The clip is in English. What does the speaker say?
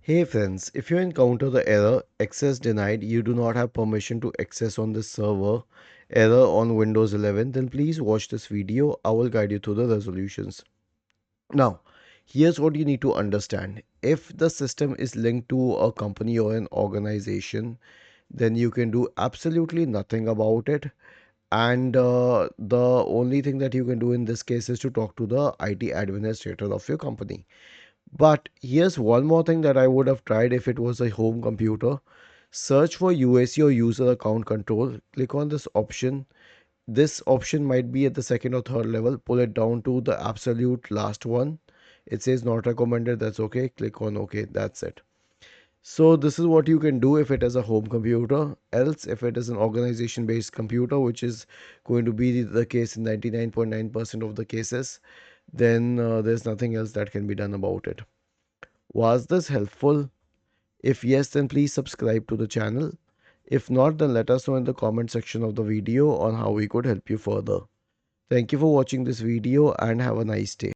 Hey friends, if you encounter the error access denied, you do not have permission to access on this server, error on Windows 11, then please watch this video. I will guide you through the resolutions. Now, here's what you need to understand. If the system is linked to a company or an organization, then you can do absolutely nothing about it. And the only thing that you can do in this case is to talk to the IT administrator of your company. But here's one more thing that I would have tried if it was a home computer. Search for UAC or user account control. Click on this option. This option might be at the second or third level. Pull it down to the absolute last one. It says not recommended. That's okay. Click on OK. That's it. So this is what you can do if it is a home computer. Else, if it is an organization-based computer, which is going to be the case in 99.9% of the cases, then there's nothing else that can be done about it. Was this helpful? If yes, then please subscribe to the channel. If not, then let us know in the comment section of the video on how we could help you further. Thank you for watching this video and have a nice day.